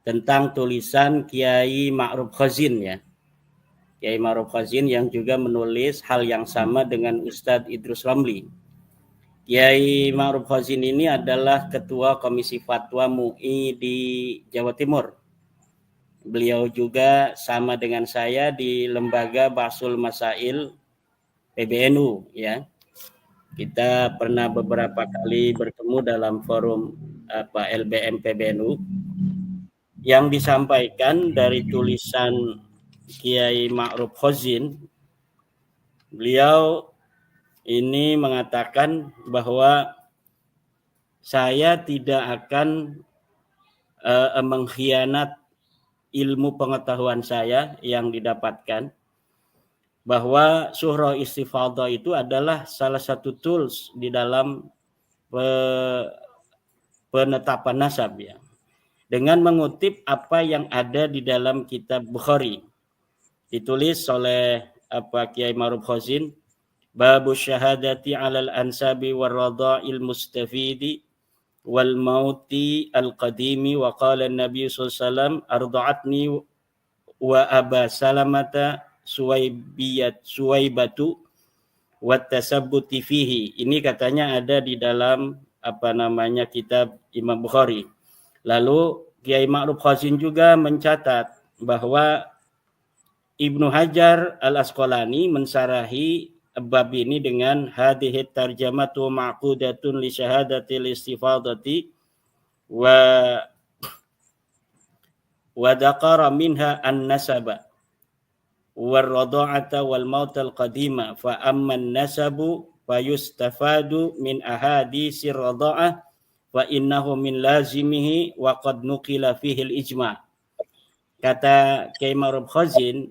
tentang tulisan Kiai Ma'ruf Khazin ya. Kiai Ma'ruf Khazin yang juga menulis hal yang sama dengan Ustadz Idrus Ramli. Kiai Ma'ruf Khazin ini adalah Ketua Komisi Fatwa MUI di Jawa Timur. Beliau juga sama dengan saya di Lembaga Bahsul Masail PBNU ya. Kita pernah beberapa kali bertemu dalam forum LBM PBNU. Yang disampaikan dari tulisan Kiai Ma'ruf Khazin, beliau ini mengatakan bahwa saya tidak akan mengkhianat ilmu pengetahuan saya yang didapatkan, bahwa Surah Istifadhah itu adalah salah satu tools di dalam penetapan nasab ya. Dengan mengutip apa yang ada di dalam kitab Bukhari. Ditulis oleh Kiai Ma'ruf Khazin, Babu syahadati 'alal ansabi war radha'il mustafidi wal mauti al-qadimi wa qala an-nabi sallallahu alaihi wasallam arda'atni wa aba salamata suwaibatu wa tasabbuti fihi. Ini katanya ada di dalam kitab Imam Bukhari. Lalu Kiai Ma'ruf Khazin juga mencatat bahwa Ibnu Hajar Al-Asqalani mensarahi bab ini dengan hadhihi tarjamatu ma'qudatun li syahadatil istifadati wa dzakara minha an-nasaba war radha'ata wal maut al-qadima fa amma an-nasabu fayustafadu min ahaditsir radha'ah wa innahu min lazimihi wa qad nuqila fihi al-ijma'. Kata Kiai Ma'ruf Khazin,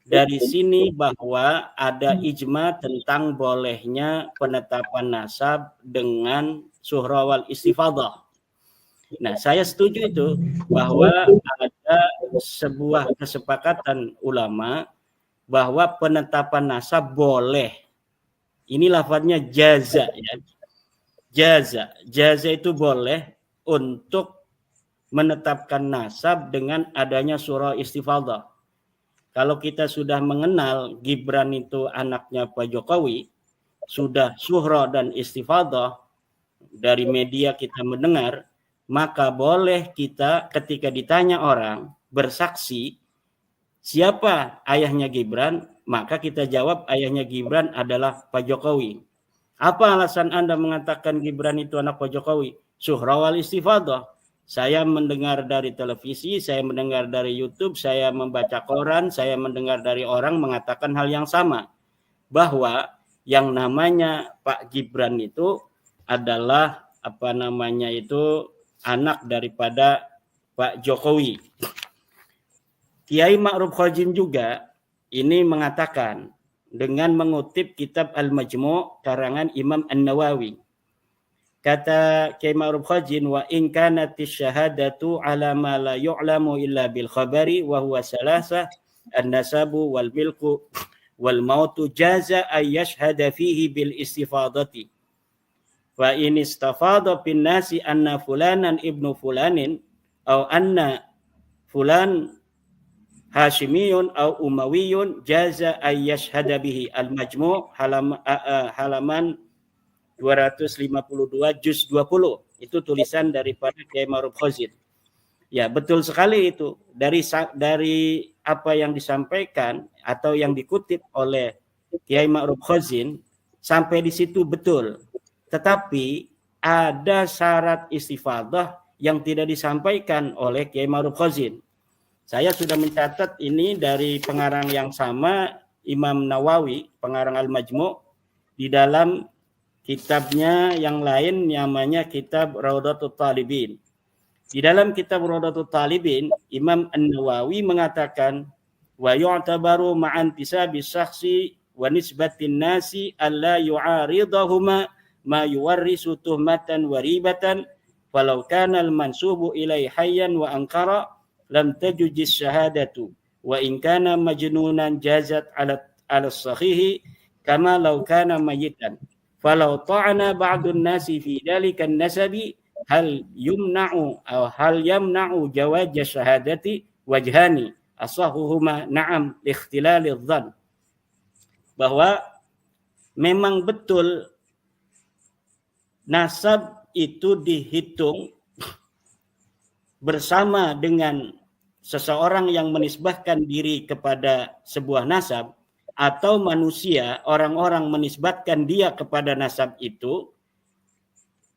dari sini bahwa ada ijma tentang bolehnya penetapan nasab dengan surah wal istifadhah. Nah, saya setuju itu bahwa ada sebuah kesepakatan ulama bahwa penetapan nasab boleh. Ini lafadznya jaza ya. Jaza itu boleh untuk menetapkan nasab dengan adanya surah istifadhah. Kalau kita sudah mengenal Gibran itu anaknya Pak Jokowi, sudah syuhra dan istifadhah, dari media kita mendengar, maka boleh kita ketika ditanya orang bersaksi siapa ayahnya Gibran, maka kita jawab ayahnya Gibran adalah Pak Jokowi. Apa alasan Anda mengatakan Gibran itu anak Pak Jokowi? Syuhra wal istifadhah. Saya mendengar dari televisi, saya mendengar dari YouTube, saya membaca koran, saya mendengar dari orang mengatakan hal yang sama. Bahwa yang namanya Pak Gibran itu adalah anak daripada Pak Jokowi. Kiai Ma'ruf Khazin juga ini mengatakan dengan mengutip kitab Al-Majmu' karangan Imam An-Nawawi. Kata Kiai Ma'ruf Khazin, wa in kanatis syahadatu ala ma la yu'lamu illa bil khabari wa huwa salasa an-nasabu wal milku wal mautu jaza ay yashhada fihi bil istifadati. Fa in istafada bin nasi anna fulanan ibnu fulanin aw anna fulan Hashimiyun aw Umayyun jaza ay yashhada bihi. Al-Majmu' halaman 252 juz 20. Itu tulisan daripada Kiai Ma'ruf Khazin. Ya, betul sekali itu. Dari apa yang disampaikan atau yang dikutip oleh Kiai Ma'ruf Khazin sampai di situ betul. Tetapi ada syarat istifadhah yang tidak disampaikan oleh Kiai Ma'ruf Khazin. Saya sudah mencatat ini dari pengarang yang sama, Imam Nawawi, pengarang Al-Majmu', di dalam kitabnya yang lain namanya kitab Raudhatut Talibin. Di dalam kitab Raudhatut Talibin, Imam An-Nawawi mengatakan wa yu'tabaru ma'an tisabi syakhsi wa nisbatin nasi alla yu'aridahuma ma yuwarrisu tuhmatan wa ribatan walau kana al-mansubu ilai hayyan wa ankara lam tajujis syahadatu wa in kana majnunan jazat ala sahihi kama law kana mayitan. Falau ta'ana ba'dun nasi fi dalikan nasabi hal yamna'u jawaz syahadati wajhani asahuhuma na'am ikhtilalidh dhann, bahwa memang betul nasab itu dihitung bersama dengan seseorang yang menisbahkan diri kepada sebuah nasab, atau manusia, orang-orang menisbatkan dia kepada nasab itu,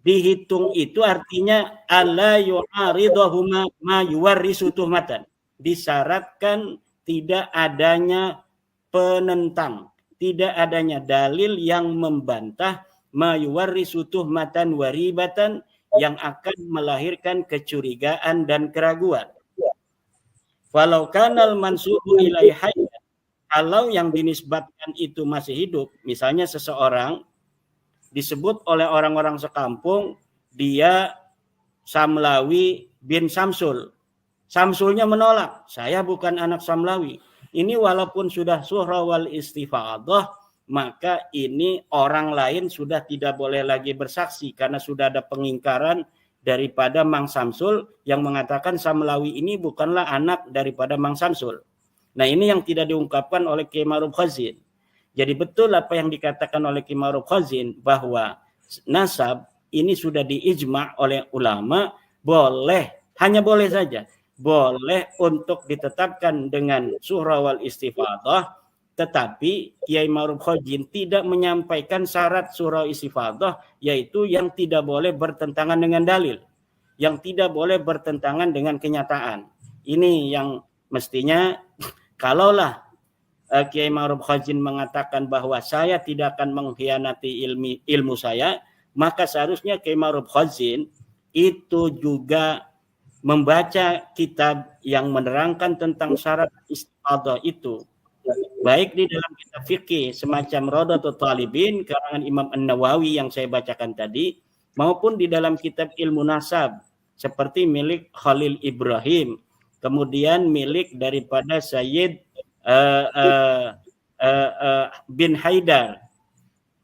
dihitung itu artinya alla yu'aridahuma ma yuwarrisu tuhmatan, disyaratkan tidak adanya penentang, tidak adanya dalil yang membantah ma yuwarrisu tuhmatan waribatan, yang akan melahirkan kecurigaan dan keraguan. Walau kanal mansubu ilai hayy, kalau yang dinisbatkan itu masih hidup, misalnya seseorang disebut oleh orang-orang sekampung dia Samlawi bin Samsul. Samsulnya menolak, saya bukan anak Samlawi. Ini walaupun sudah suhra wal istifadah, maka ini orang lain sudah tidak boleh lagi bersaksi karena sudah ada pengingkaran daripada Mang Samsul yang mengatakan Samlawi ini bukanlah anak daripada Mang Samsul. Nah, ini yang tidak diungkapkan oleh Kiai Ma'ruf Khazin. Jadi betul apa yang dikatakan oleh Kiai Ma'ruf Khazin bahwa nasab ini sudah diijma' oleh ulama, boleh, hanya boleh saja, boleh untuk ditetapkan dengan suhra wal istifadah, tetapi Kiai Ma'ruf Khazin tidak menyampaikan syarat suhra istifadah, yaitu yang tidak boleh bertentangan dengan dalil, yang tidak boleh bertentangan dengan kenyataan. Ini yang mestinya, kalaulah Kiai Ma'ruf Khazin mengatakan bahwa saya tidak akan mengkhianati ilmu saya, maka seharusnya Kiai Ma'ruf Khazin itu juga membaca kitab yang menerangkan tentang syarat istifadah itu, baik di dalam kitab fikih semacam Rawdatul Talibin karangan Imam An-Nawawi yang saya bacakan tadi, maupun di dalam kitab ilmu nasab seperti milik Khalil Ibrahim, kemudian milik daripada Sayyid bin Haidar,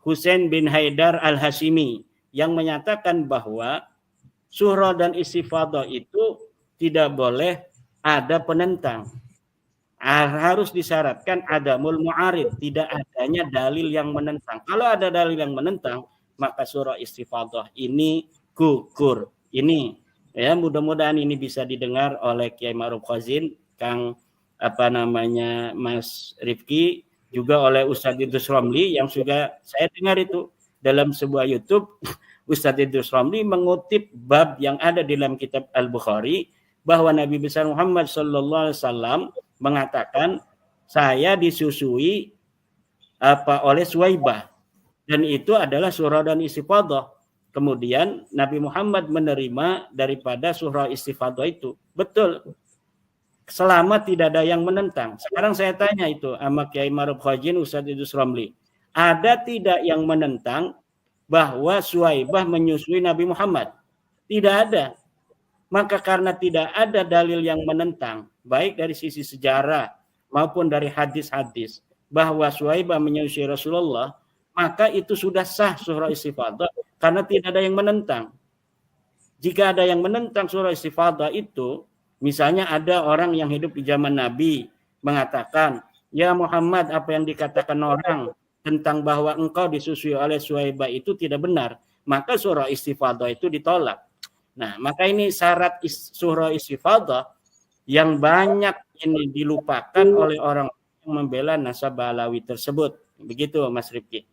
Husain bin Haidar Al-Hashimi, yang menyatakan bahwa suhra dan istifadah itu tidak boleh ada penentang. Harus disyaratkan adamul mu'arid, tidak adanya dalil yang menentang. Kalau ada dalil yang menentang, maka surah istifadah ini gugur. Ini ya, mudah-mudahan ini bisa didengar oleh Kiai Ma'ruf Khazin, Kang Mas Rifki, juga oleh Ustadz Idrus Romli yang juga saya dengar itu dalam sebuah YouTube. Ustadz Idrus Romli mengutip bab yang ada di dalam kitab Al-Bukhari bahwa Nabi besar Muhammad sallallahu alaihi wasallam mengatakan, saya disusui oleh Suwaibah, dan itu adalah surah dan istifadah. Kemudian Nabi Muhammad menerima daripada surah istifadah itu. Betul, selama tidak ada yang menentang. Sekarang saya tanya itu sama Kiai Ma'ruf Khazin, Ustadz Idrus Romli, ada tidak yang menentang bahwa Suwaibah menyusui Nabi Muhammad? Tidak ada. Maka karena tidak ada dalil yang menentang, baik dari sisi sejarah maupun dari hadis-hadis, bahwa Suwaibah menyusui Rasulullah, maka itu sudah sah surah istifadah karena tidak ada yang menentang. Jika ada yang menentang surah istifadah itu, misalnya ada orang yang hidup di zaman Nabi mengatakan, ya Muhammad, apa yang dikatakan orang tentang bahwa engkau disusui oleh Suwaibah itu tidak benar, maka surah istifadah itu ditolak. Nah, maka ini syarat surah istifadah yang banyak ini dilupakan oleh orang yang membela nasab Alawi tersebut. Begitu Mas Rifki.